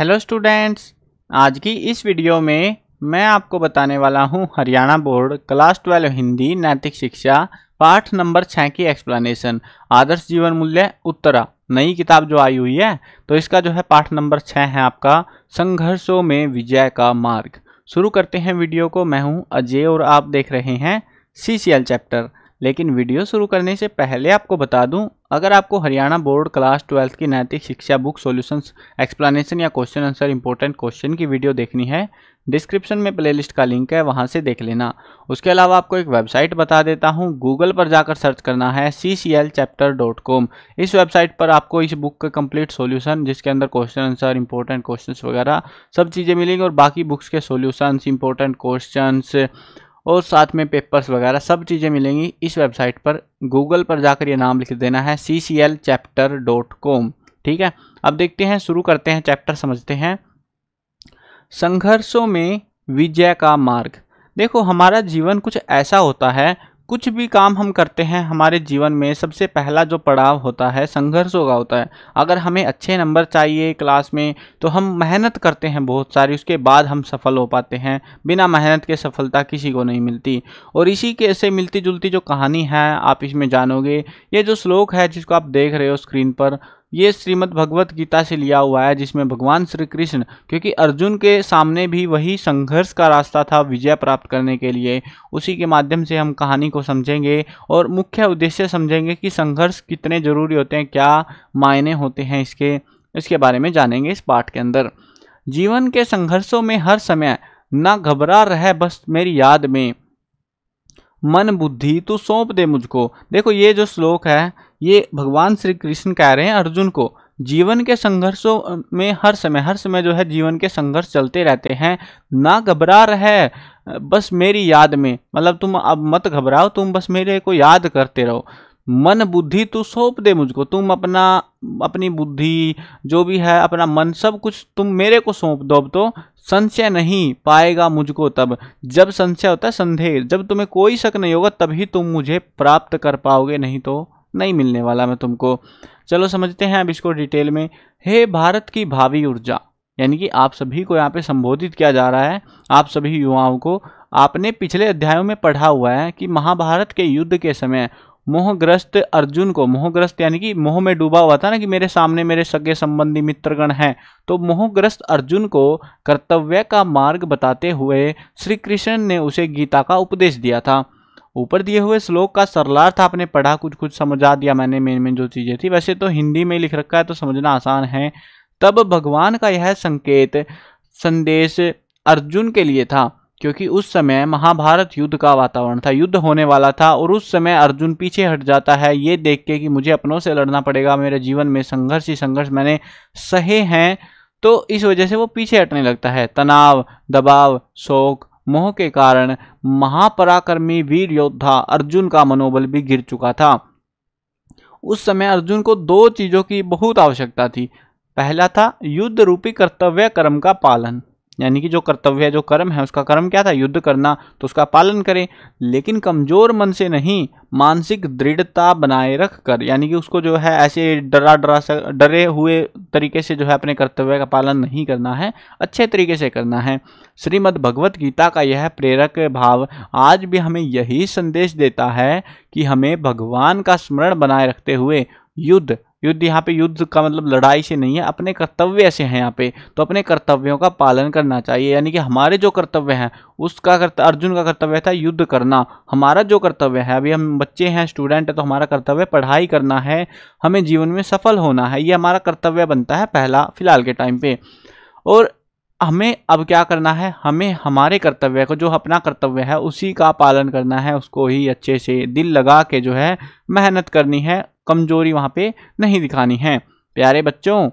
Hello students, आज की इस वीडियो में मैं आपको बताने वाला हूं हरियाणा बोर्ड क्लास 12 हिंदी नैतिक शिक्षा पाठ नंबर 6 की एक्सप्लेनेशन। आदर्श जीवन मूल्य उत्तरा नई किताब जो आई हुई है, तो इसका जो है पाठ नंबर 6 है आपका संघर्षों में विजय का मार्ग। शुरू करते हैं वीडियो को। मैं हूं अजय और आप देख रहे हैं CCL चैप्टर। लेकिन वीडियो शुरू करने से पहले आपको बता दूं, अगर आपको हरियाणा बोर्ड क्लास 12 की नैतिक शिक्षा बुक सॉल्यूशंस एक्सप्लेनेशन या क्वेश्चन आंसर इंपॉर्टेंट क्वेश्चन की वीडियो देखनी है, डिस्क्रिप्शन में प्लेलिस्ट का लिंक है, वहां से देख लेना। उसके अलावा आपको एक वेबसाइट बता देता हूं, गूगल पर जाकर सर्च करना है cclchapter.com। इस वेबसाइट पर आपको इस बुक का कंप्लीट सॉल्यूशन, जिसके अंदर क्वेश्चन आंसर इंपॉर्टेंट क्वेश्चंस वगैरह सब चीज़ें मिलेंगी, और बाकी बुक्स के सॉल्यूशंस, इंपॉर्टेंट क्वेश्चंस और साथ में पेपर्स वगैरह सब चीज़ें मिलेंगी इस वेबसाइट पर। गूगल पर जाकर ये नाम लिख देना है cclchapter.com। ठीक है, अब देखते हैं, शुरू करते हैं, चैप्टर समझते हैं। संघर्षों में विजय का मार्ग। देखो, हमारा जीवन कुछ ऐसा होता है, कुछ भी काम हम करते हैं हमारे जीवन में, सबसे पहला जो पड़ाव होता है संघर्षों का होता है। अगर हमें अच्छे नंबर चाहिए क्लास में, तो हम मेहनत करते हैं बहुत सारी, उसके बाद हम सफल हो पाते हैं। बिना मेहनत के सफलता किसी को नहीं मिलती। और इसी के से मिलती जुलती जो कहानी है आप इसमें जानोगे। ये जो श्लोक है जिसको आप देख रहे हो स्क्रीन पर, ये श्रीमद् भगवत गीता से लिया हुआ है, जिसमें भगवान श्री कृष्ण, क्योंकि अर्जुन के सामने भी वही संघर्ष का रास्ता था विजय प्राप्त करने के लिए, उसी के माध्यम से हम कहानी को समझेंगे और मुख्य उद्देश्य समझेंगे कि संघर्ष कितने जरूरी होते हैं, क्या मायने होते हैं इसके बारे में जानेंगे इस पाठ के अंदर। जीवन के संघर्षों में हर समय ना घबरा रहे बस मेरी याद में, मन बुद्धि तू सौंप दे मुझको। देखो, ये जो श्लोक है ये भगवान श्री कृष्ण कह रहे हैं अर्जुन को। जीवन के संघर्षों में हर समय जो है जीवन के संघर्ष चलते रहते हैं, ना घबरा रहे बस मेरी याद में, मतलब तुम अब मत घबराओ, तुम बस मेरे को याद करते रहो। मन बुद्धि तू सौंप दे मुझको, तुम अपनी बुद्धि जो भी है, अपना मन, सब कुछ तुम मेरे को सौंप दो। अब तो संशय नहीं पाएगा मुझको तब, जब संशय होता है संदेह, जब तुम्हें कोई शक नहीं होगा तभी तुम मुझे प्राप्त कर पाओगे, नहीं तो नहीं मिलने वाला मैं तुमको। चलो समझते हैं अब इसको डिटेल में। हे भारत की भावी ऊर्जा, यानी कि आप सभी को यहाँ पे संबोधित किया जा रहा है, आप सभी युवाओं को। आपने पिछले अध्यायों में पढ़ा हुआ है कि महाभारत के युद्ध के समय मोहग्रस्त अर्जुन को, मोहग्रस्त यानी कि मोह में डूबा हुआ था ना, कि मेरे सामने मेरे सगे संबंधी मित्रगण हैं, तो मोहग्रस्त अर्जुन को कर्तव्य का मार्ग बताते हुए श्री कृष्ण ने उसे गीता का उपदेश दिया था। ऊपर दिए हुए श्लोक का सरलार्थ आपने पढ़ा, कुछ समझा दिया मैंने, मेन जो चीजें थी। वैसे तो हिंदी में लिख रखा है तो समझना आसान है। तब भगवान का यह संदेश अर्जुन के लिए था, क्योंकि उस समय महाभारत युद्ध का वातावरण था, युद्ध होने वाला था, और उस समय अर्जुन पीछे हट जाता है ये देख के कि मुझे अपनों से लड़ना पड़ेगा, मेरे जीवन में संघर्ष ही संघर्ष मैंने सहे हैं, तो इस वजह से वो पीछे हटने लगता है। तनाव, दबाव, शोक, मोह के कारण महापराक्रमी वीर योद्धा अर्जुन का मनोबल भी गिर चुका था। उस समय अर्जुन को दो चीजों की बहुत आवश्यकता थी। पहला था युद्ध रूपी कर्तव्य कर्म का पालन, यानी कि जो कर्तव्य, जो कर्म है, उसका कर्म क्या था, युद्ध करना, तो उसका पालन करें, लेकिन कमजोर मन से नहीं, मानसिक दृढ़ता बनाए रख कर, यानी कि उसको जो है ऐसे डरे हुए तरीके से जो है अपने कर्तव्य का पालन नहीं करना है, अच्छे तरीके से करना है। श्रीमद् भगवत गीता का यह प्रेरक भाव आज भी हमें यही संदेश देता है कि हमें भगवान का स्मरण बनाए रखते हुए युद्ध यहाँ पे युद्ध का मतलब लड़ाई से नहीं है, अपने कर्तव्य से है यहाँ पे, तो अपने कर्तव्यों का पालन करना चाहिए। यानी कि हमारे जो कर्तव्य हैं, अर्जुन का कर्तव्य था युद्ध करना, हमारा जो कर्तव्य है, अभी हम बच्चे हैं, स्टूडेंट है, तो हमारा कर्तव्य पढ़ाई करना है, हमें जीवन में सफल होना है, ये हमारा कर्तव्य बनता है पहला फिलहाल के टाइम पे। और हमें अब क्या करना है, हमें हमारे कर्तव्य को, जो अपना कर्तव्य है उसी का पालन करना है, उसको ही अच्छे से दिल लगा के जो है मेहनत करनी है, कमजोरी वहां पे नहीं दिखानी है। प्यारे बच्चों,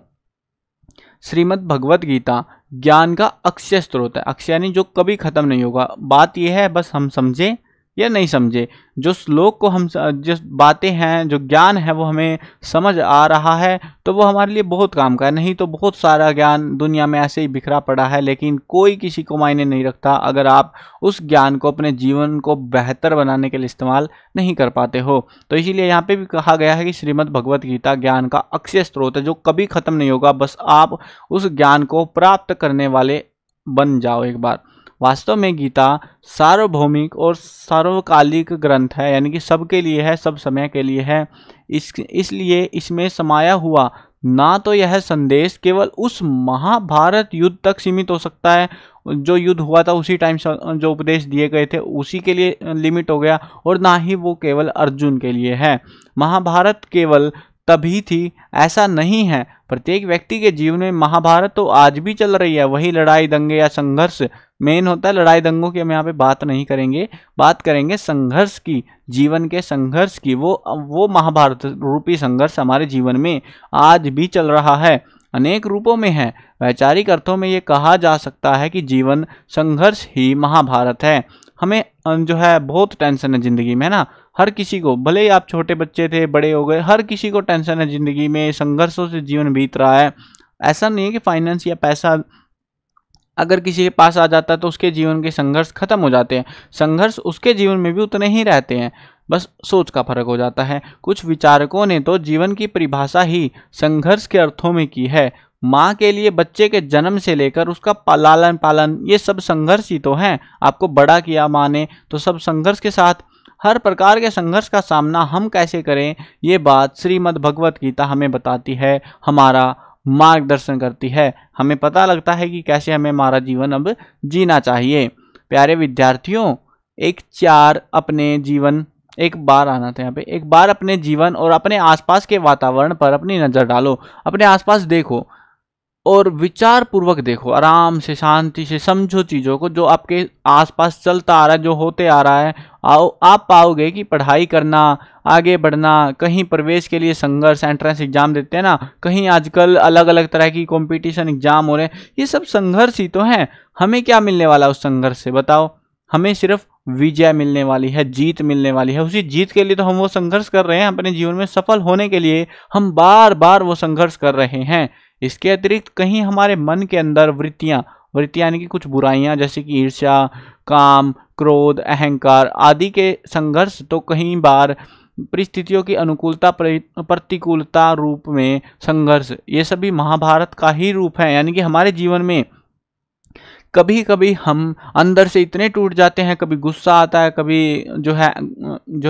श्रीमद् भगवत गीता ज्ञान का अक्षय स्रोत है। अक्षय यानी जो कभी खत्म नहीं होगा। बात यह है बस हम समझे, या नहीं समझे। जो श्लोक को हम जो बातें हैं, जो ज्ञान है वो हमें समझ आ रहा है तो वो हमारे लिए बहुत काम का है। नहीं तो बहुत सारा ज्ञान दुनिया में ऐसे ही बिखरा पड़ा है, लेकिन कोई किसी को मायने नहीं रखता अगर आप उस ज्ञान को अपने जीवन को बेहतर बनाने के लिए इस्तेमाल नहीं कर पाते हो। तो इसीलिए यहाँ पे भी कहा गया है कि श्रीमद् भगवत गीता ज्ञान का अक्षय स्रोत है जो कभी खत्म नहीं होगा, बस आप उस ज्ञान को प्राप्त करने वाले बन जाओ एक बार। वास्तव में गीता सार्वभौमिक और सार्वकालिक ग्रंथ है, यानी कि सबके लिए है, सब समय के लिए है। इसलिए इसमें समाया हुआ ना तो यह संदेश केवल उस महाभारत युद्ध तक सीमित हो सकता है, जो युद्ध हुआ था उसी टाइम जो उपदेश दिए गए थे उसी के लिए लिमिट हो गया, और ना ही वो केवल अर्जुन के लिए है। महाभारत केवल तभी थी ऐसा नहीं है, प्रत्येक व्यक्ति के जीवन में महाभारत तो आज भी चल रही है। वही लड़ाई दंगे या संघर्ष मेन होता है। लड़ाई दंगों की हम यहाँ पे बात नहीं करेंगे, बात करेंगे संघर्ष की, जीवन के संघर्ष की। वो महाभारत रूपी संघर्ष हमारे जीवन में आज भी चल रहा है, अनेक रूपों में है। वैचारिक अर्थों में ये कहा जा सकता है कि जीवन संघर्ष ही महाभारत है। हमें जो है बहुत टेंशन है ज़िंदगी में, है ना। हर किसी को, भले ही आप छोटे बच्चे थे बड़े हो गए, हर किसी को टेंशन है ज़िंदगी में, संघर्षों से जीवन बीत रहा है। ऐसा नहीं है कि फाइनेंस या पैसा अगर किसी के पास आ जाता है तो उसके जीवन के संघर्ष खत्म हो जाते हैं। संघर्ष उसके जीवन में भी उतने ही रहते हैं, बस सोच का फर्क हो जाता है। कुछ विचारकों ने तो जीवन की परिभाषा ही संघर्ष के अर्थों में की है। माँ के लिए बच्चे के जन्म से लेकर उसका लालन पालन, ये सब संघर्ष ही तो हैं। आपको बड़ा किया माँ ने तो सब संघर्ष के साथ। हर प्रकार के संघर्ष का सामना हम कैसे करें, ये बात श्रीमद् भगवत गीता हमें बताती है, हमारा मार्गदर्शन करती है। हमें पता लगता है कि कैसे हमें हमारा जीवन अब जीना चाहिए। प्यारे विद्यार्थियों, एक बार अपने जीवन और अपने आसपास के वातावरण पर अपनी नज़र डालो। अपने आसपास देखो और विचार पूर्वक देखो, आराम से शांति से समझो चीज़ों को जो आपके आसपास चलता आ रहा है, जो होते आ रहा है। आप पाओगे कि पढ़ाई करना, आगे बढ़ना, कहीं प्रवेश के लिए संघर्ष, एंट्रेंस एग्जाम देते हैं ना, कहीं आजकल अलग अलग तरह की कंपटीशन एग्जाम हो रहे हैं, ये सब संघर्ष ही तो हैं। हमें क्या मिलने वाला है उस संघर्ष से, बताओ। हमें सिर्फ विजय मिलने वाली है, जीत मिलने वाली है। उसी जीत के लिए तो हम वो संघर्ष कर रहे हैं। अपने जीवन में सफल होने के लिए हम बार बार वो संघर्ष कर रहे हैं। इसके अतिरिक्त कहीं हमारे मन के अंदर वृत्तियाँ यानी कि कुछ बुराइयाँ जैसे कि ईर्ष्या, काम, क्रोध, अहंकार आदि के संघर्ष तो कहीं बार परिस्थितियों की अनुकूलता प्रतिकूलता रूप में संघर्ष, ये सभी महाभारत का ही रूप है। यानी कि हमारे जीवन में कभी कभी हम अंदर से इतने टूट जाते हैं, कभी गुस्सा आता है, कभी जो है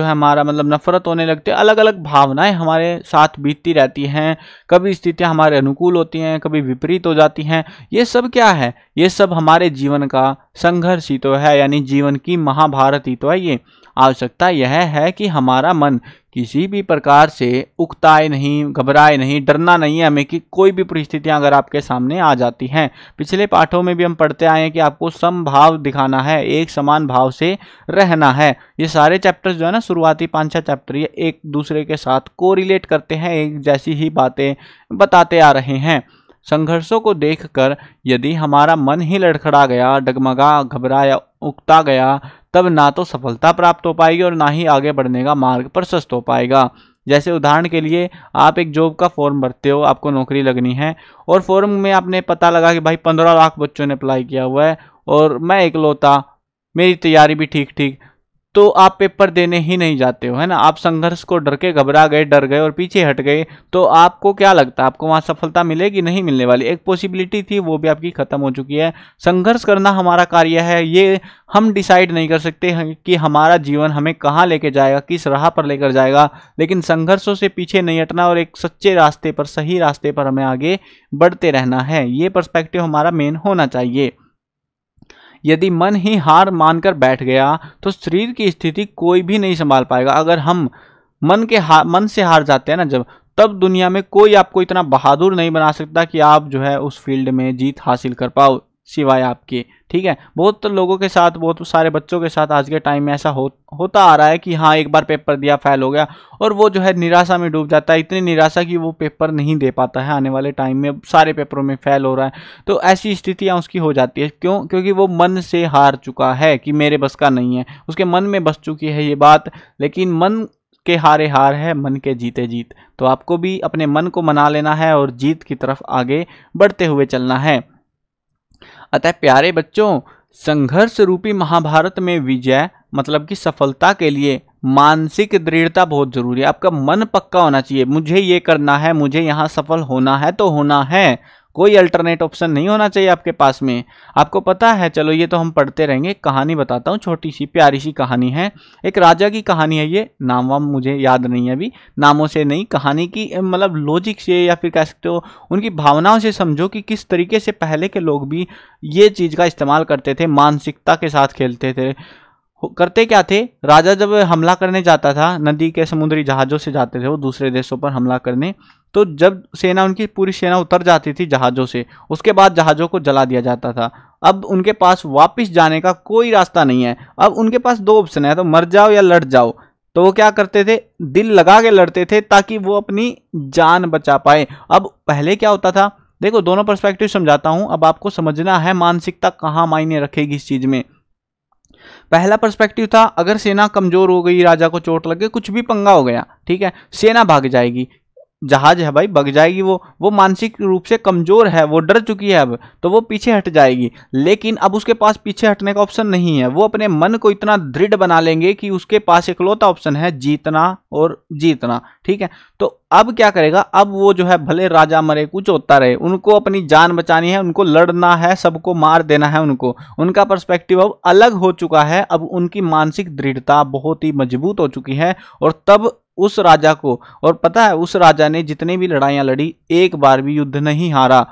हमारा मतलब नफरत होने लगती है। अलग अलग भावनाएं हमारे साथ बीतती रहती हैं। कभी स्थितियां हमारे अनुकूल होती हैं, कभी विपरीत हो जाती हैं। ये सब क्या है? ये सब हमारे जीवन का संघर्ष ही तो है, यानी जीवन की महाभारत ही तो है ये। आवश्यकता यह है कि हमारा मन किसी भी प्रकार से उकताए नहीं, घबराए नहीं, डरना नहीं है हमें कि कोई भी परिस्थितियां अगर आपके सामने आ जाती हैं। पिछले पाठों में भी हम पढ़ते आए हैं कि आपको समभाव दिखाना है, एक समान भाव से रहना है। ये सारे चैप्टर्स जो है ना, शुरुआती 5-6 चैप्टर, ये एक दूसरे के साथ कोरिलेट करते हैं, एक जैसी ही बातें बताते आ रहे हैं। संघर्षों को देखकर यदि हमारा मन ही लड़खड़ा गया, डगमगा, घबराया, उकता गया, तब ना तो सफलता प्राप्त हो पाएगी और ना ही आगे बढ़ने का मार्ग प्रशस्त हो पाएगा। जैसे उदाहरण के लिए आप एक जॉब का फॉर्म भरते हो, आपको नौकरी लगनी है और फॉर्म में आपने पता लगा कि भाई 15 लाख बच्चों ने अप्लाई किया हुआ है और मैं इकलौता, मेरी तैयारी भी ठीक ठीक, तो आप पेपर देने ही नहीं जाते हो, है ना। आप संघर्ष को डर के घबरा गए, डर गए और पीछे हट गए, तो आपको क्या लगता है, आपको वहाँ सफलता मिलेगी? नहीं मिलने वाली। एक पॉसिबिलिटी थी वो भी आपकी खत्म हो चुकी है। संघर्ष करना हमारा कार्य है, ये हम डिसाइड नहीं कर सकते हैं कि हमारा जीवन हमें कहाँ लेके जाएगा, किस राह पर लेकर जाएगा, लेकिन संघर्षों से पीछे नहीं हटना और एक सच्चे रास्ते पर, सही रास्ते पर हमें आगे बढ़ते रहना है। ये पर्सपेक्टिव हमारा मेन होना चाहिए। यदि मन ही हार मानकर बैठ गया तो शरीर की स्थिति कोई भी नहीं संभाल पाएगा। अगर हम मन से हार जाते हैं ना जब, तब दुनिया में कोई आपको इतना बहादुर नहीं बना सकता कि आप जो है उस फील्ड में जीत हासिल कर पाओ। सिवाय आपके। ठीक है, बहुत लोगों के साथ, बहुत सारे बच्चों के साथ आज के टाइम में ऐसा होता आ रहा है कि हाँ एक बार पेपर दिया फेल हो गया, और वो जो है निराशा में डूब जाता है, इतनी निराशा कि वो पेपर नहीं दे पाता है, आने वाले टाइम में सारे पेपरों में फेल हो रहा है। तो ऐसी स्थितियाँ उसकी हो जाती है। क्यों? क्योंकि वो मन से हार चुका है कि मेरे बस का नहीं है, उसके मन में बस चुकी है ये बात। लेकिन मन के हारे हार है, मन के जीते जीत। तो आपको भी अपने मन को मना लेना है और जीत की तरफ आगे बढ़ते हुए चलना है। अतः प्यारे बच्चों, संघर्ष रूपी महाभारत में विजय मतलब कि सफलता के लिए मानसिक दृढ़ता बहुत जरूरी है। आपका मन पक्का होना चाहिए, मुझे ये करना है, मुझे यहाँ सफल होना है तो होना है, कोई अल्टरनेट ऑप्शन नहीं होना चाहिए आपके पास में। आपको पता है, चलो ये तो हम पढ़ते रहेंगे, कहानी बताता हूँ, छोटी सी प्यारी सी कहानी है। एक राजा की कहानी है, ये नाम वाम मुझे याद नहीं है अभी, नामों से नहीं, कहानी की मतलब लॉजिक से या फिर कह सकते हो उनकी भावनाओं से समझो कि किस तरीके से पहले के लोग भी ये चीज़ का इस्तेमाल करते थे, मानसिकता के साथ खेलते थे। करते क्या थे, राजा जब हमला करने जाता था, नदी के समुद्री जहाज़ों से जाते थे वो दूसरे देशों पर हमला करने, तो जब सेना, उनकी पूरी सेना उतर जाती थी जहाज़ों से, उसके बाद जहाज़ों को जला दिया जाता था। अब उनके पास वापस जाने का कोई रास्ता नहीं है। अब उनके पास दो ऑप्शन है, तो मर जाओ या लड़ जाओ। तो वो क्या करते थे, दिल लगा के लड़ते थे ताकि वो अपनी जान बचा पाए। अब पहले क्या होता था, देखो दोनों पर्सपेक्टिव समझाता हूं, अब आपको समझना है मानसिकता कहाँ मायने रखेगी इस चीज में। पहला पर्सपेक्टिव था, अगर सेना कमजोर हो गई, राजा को चोट लग गई, कुछ भी पंगा हो गया, ठीक है, सेना भाग जाएगी, जहाज है भाई भाग जाएगी, वो मानसिक रूप से कमजोर है, वो डर चुकी है अब, तो वो पीछे हट जाएगी। लेकिन अब उसके पास पीछे हटने का ऑप्शन नहीं है, वो अपने मन को इतना दृढ़ बना लेंगे कि उसके पास इकलौता ऑप्शन है जीतना और जीतना। ठीक है, तो अब क्या करेगा, अब वो जो है भले राजा मरे कुछ होता रहे, उनको अपनी जान बचानी है, उनको लड़ना है, सबको मार देना है उनको। उनका पर्सपेक्टिव अब अलग हो चुका है, अब उनकी मानसिक दृढ़ता बहुत ही मजबूत हो चुकी है। और तब उस राजा को, और पता है उस राजा ने जितनी भी लड़ाइयां लड़ी, एक बार भी युद्ध नहीं हारा।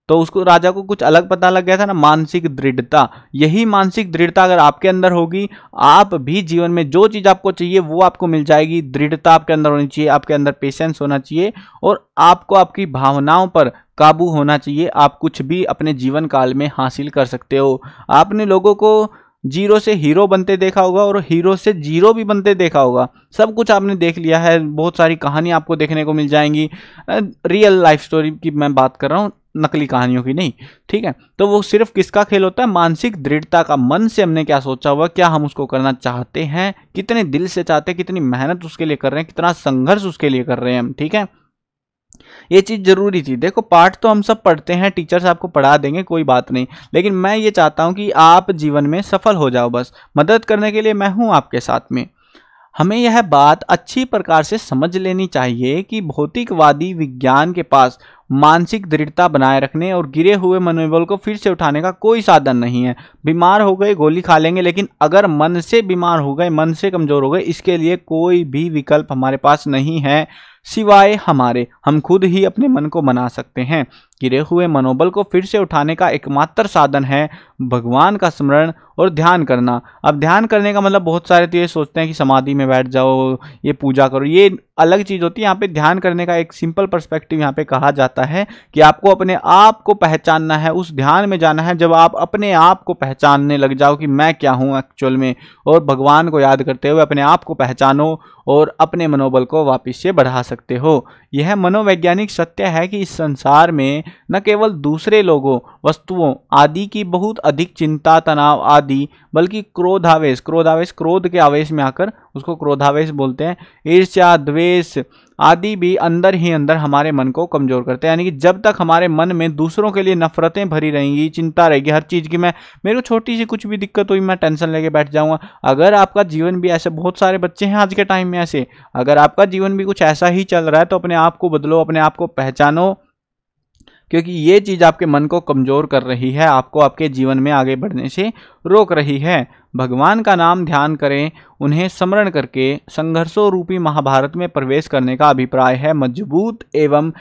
तो उसको, राजा को कुछ अलग पता लग गया था ना, मानसिक दृढ़ता। यही मानसिक दृढ़ता अगर आपके अंदर होगी, आप भी जीवन में जो चीज आपको चाहिए वो आपको मिल जाएगी। दृढ़ता आपके अंदर होनी चाहिए, आपके अंदर पेशेंस होना चाहिए, और आपको आपकी भावनाओं पर काबू होना चाहिए। आप कुछ भी अपने जीवन काल में हासिल कर सकते हो। आपने लोगों को जीरो से हीरो बनते देखा होगा और हीरो से जीरो भी बनते देखा होगा, सब कुछ आपने देख लिया है। बहुत सारी कहानी आपको देखने को मिल जाएंगी, रियल लाइफ स्टोरी की मैं बात कर रहा हूँ, नकली कहानियों की नहीं। ठीक है, तो वो सिर्फ किसका खेल होता है, मानसिक दृढ़ता का। मन से हमने क्या सोचा हुआ, क्या हम उसको करना चाहते हैं, कितने दिल से चाहते हैं, कितनी मेहनत उसके लिए कर रहे हैं, कितना संघर्ष उसके लिए कर रहे हैं हम। ठीक है, ये चीज जरूरी थी। देखो पाठ तो हम सब पढ़ते हैं, टीचर्स आपको पढ़ा देंगे, कोई बात नहीं, लेकिन मैं ये चाहता हूं कि आप जीवन में सफल हो जाओ। बस मदद करने के लिए मैं हूं आपके साथ में। हमें यह बात अच्छी प्रकार से समझ लेनी चाहिए कि भौतिकवादी विज्ञान के पास मानसिक दृढ़ता बनाए रखने और गिरे हुए मनोबल को फिर से उठाने का कोई साधन नहीं है। बीमार हो गए गोली खा लेंगे, लेकिन अगर मन से बीमार हो गए, मन से कमजोर हो गए, इसके लिए कोई भी विकल्प हमारे पास नहीं है सिवाय हमारे। हम खुद ही अपने मन को मना सकते हैं। गिरे हुए मनोबल को फिर से उठाने का एकमात्र साधन है भगवान का स्मरण और ध्यान करना। अब ध्यान करने का मतलब बहुत सारे तो ये सोचते हैं कि समाधि में बैठ जाओ, ये पूजा करो, ये अलग चीज होती है। यहाँ पे ध्यान करने का एक सिंपल पर्सपेक्टिव यहाँ पे कहा जाता है कि आपको अपने आप को पहचानना है, उस ध्यान में जाना है जब आप अपने आप को पहचानने लग जाओ कि मैं क्या हूँ एक्चुअल में, और भगवान को याद करते हुए अपने आप को पहचानो और अपने मनोबल को वापस से बढ़ा सकते हो। यह मनोवैज्ञानिक सत्य है कि इस संसार में न केवल दूसरे लोगों, वस्तुओं आदि की बहुत अधिक चिंता, तनाव आदि, बल्कि क्रोधावेश, क्रोध के आवेश में आकर उसको क्रोधावेश बोलते हैं, ईर्ष्या, द्वेष आदि भी अंदर ही अंदर हमारे मन को कमजोर करते हैं। यानी कि जब तक हमारे मन में दूसरों के लिए नफरतें भरी रहेंगी, चिंता रहेगी हर चीज की, मेरे को छोटी सी कुछ भी दिक्कत हुई मैं टेंशन लेके बैठ जाऊंगा। अगर आपका जीवन भी ऐसे, बहुत सारे बच्चे हैं आज के टाइम में ऐसे, अगर आपका जीवन भी कुछ ऐसा ही चल रहा है तो अपने आप को बदलो, अपने आप को पहचानो, क्योंकि ये चीज आपके मन को कमजोर कर रही है, आपको आपके जीवन में आगे बढ़ने से रोक रही है। भगवान का नाम ध्यान करें, उन्हें स्मरण करके संघर्षों रूपी महाभारत में प्रवेश करने का अभिप्राय है मजबूत एवं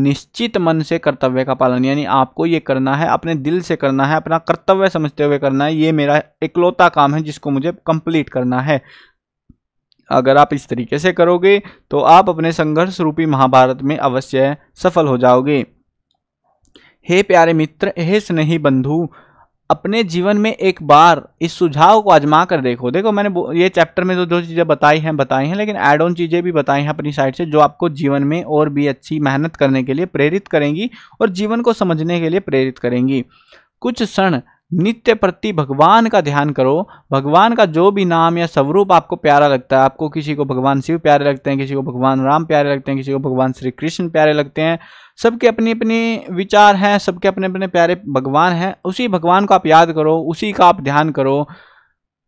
निश्चित मन से कर्तव्य का पालन। यानी आपको ये करना है, अपने दिल से करना है, अपना कर्तव्य समझते हुए करना है, ये मेरा इकलौता काम है जिसको मुझे कंप्लीट करना है। अगर आप इस तरीके से करोगे तो आप अपने संघर्ष रूपी महाभारत में अवश्य सफल हो जाओगे। हे प्यारे मित्र, हे स्नेही बंधु, अपने जीवन में एक बार इस सुझाव को आजमा कर देखो। देखो मैंने ये चैप्टर में जो चीज़ें बताई हैं, लेकिन ऐड ऑन चीज़ें भी बताई हैं अपनी साइड से, जो आपको जीवन में और भी अच्छी मेहनत करने के लिए प्रेरित करेंगी और जीवन को समझने के लिए प्रेरित करेंगी। कुछ क्षण नित्य प्रति भगवान का ध्यान करो। भगवान का जो भी नाम या स्वरूप आपको प्यारा लगता है, आपको किसी को भगवान शिव प्यारे लगते हैं, किसी को भगवान राम प्यारे लगते हैं, किसी को भगवान श्री कृष्ण प्यारे लगते हैं, सबके अपने अपने विचार हैं, सबके अपने अपने प्यारे भगवान हैं। उसी भगवान को आप याद करो, उसी का आप ध्यान करो।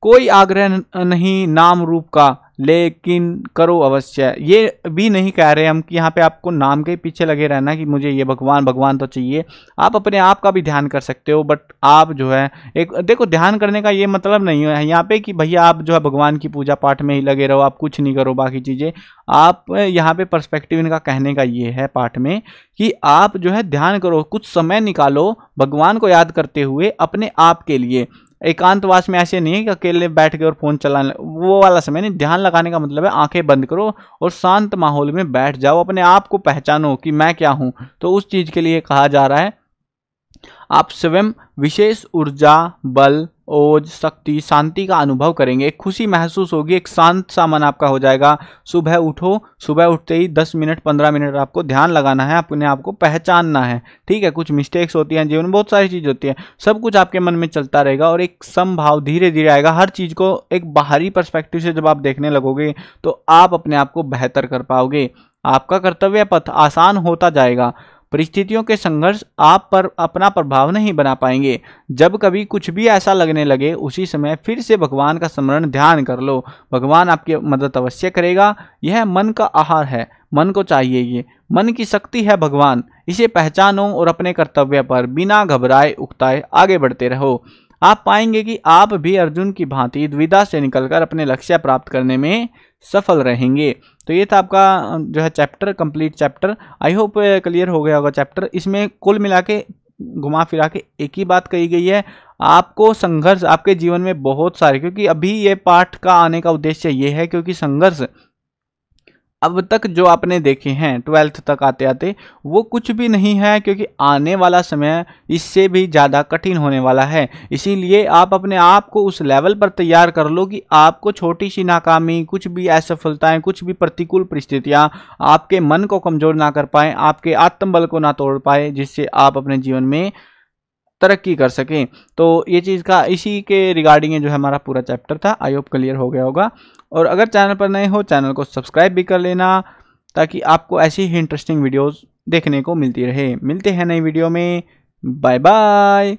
कोई आग्रह नहीं नाम रूप का, लेकिन करो अवश्य। ये भी नहीं कह रहे हम कि यहाँ पे आपको नाम के पीछे लगे रहना कि मुझे ये भगवान भगवान तो चाहिए। आप अपने आप का भी ध्यान कर सकते हो, बट आप जो है एक देखो, ध्यान करने का ये मतलब नहीं है यहाँ पे कि भैया आप जो है भगवान की पूजा पाठ में ही लगे रहो, आप कुछ नहीं करो बाकी चीज़ें। आप यहाँ पे पर्सपेक्टिव इनका कहने का ये है पाठ में कि आप जो है ध्यान करो, कुछ समय निकालो भगवान को याद करते हुए अपने आप के लिए। एकांतवास में ऐसे नहीं है कि अकेले बैठ के और फोन चलाने, वो वाला समय नहीं। ध्यान लगाने का मतलब है आंखें बंद करो और शांत माहौल में बैठ जाओ, अपने आप को पहचानो कि मैं क्या हूं। तो उस चीज के लिए कहा जा रहा है आप स्वयं विशेष ऊर्जा, बल, ओज, शक्ति, शांति का अनुभव करेंगे। एक खुशी महसूस होगी, एक शांत सा मन आपका हो जाएगा। सुबह उठो, सुबह उठते ही 10 मिनट 15 मिनट आपको ध्यान लगाना है, अपने आप को पहचानना है। ठीक है, कुछ मिस्टेक्स होती हैं जीवन में, बहुत सारी चीज़ होती है, सब कुछ आपके मन में चलता रहेगा और एक समभाव धीरे धीरे आएगा। हर चीज़ को एक बाहरी पर्सपेक्टिव से जब आप देखने लगोगे तो आप अपने आप को बेहतर कर पाओगे। आपका कर्तव्य पथ आसान होता जाएगा। परिस्थितियों के संघर्ष आप पर अपना प्रभाव नहीं बना पाएंगे। जब कभी कुछ भी ऐसा लगने लगे, उसी समय फिर से भगवान का स्मरण ध्यान कर लो। भगवान आपकी मदद अवश्य करेगा। यह मन का आहार है, मन को चाहिए, ये मन की शक्ति है भगवान। इसे पहचानो और अपने कर्तव्य पर बिना घबराए उकताए आगे बढ़ते रहो। आप पाएंगे कि आप भी अर्जुन की भांति द्विधा से निकलकर अपने लक्ष्य प्राप्त करने में सफल रहेंगे। तो ये था आपका जो है chapter, complete chapter. I hope clear हो गया होगा चैप्टर। इसमें कुल मिला के घुमा फिरा के एक ही बात कही गई है, आपको संघर्ष आपके जीवन में बहुत सारे, क्योंकि अभी ये पाठ का आने का उद्देश्य ये है क्योंकि संघर्ष अब तक जो आपने देखे हैं 12th तक आते आते वो कुछ भी नहीं है, क्योंकि आने वाला समय इससे भी ज़्यादा कठिन होने वाला है। इसीलिए आप अपने आप को उस लेवल पर तैयार कर लो कि आपको छोटी सी नाकामी, कुछ भी असफलताएं, कुछ भी प्रतिकूल परिस्थितियां आपके मन को कमज़ोर ना कर पाएँ, आपके आत्मबल को ना तोड़ पाए, जिससे आप अपने जीवन में तरक्की कर सकें। तो ये चीज़ का इसी के रिगार्डिंग जो है हमारा पूरा चैप्टर था। आई होप क्लियर हो गया होगा। और अगर चैनल पर नए हो, चैनल को सब्सक्राइब भी कर लेना, ताकि आपको ऐसी ही इंटरेस्टिंग वीडियोस देखने को मिलती रहे। मिलते हैं नई वीडियो में। Bye bye.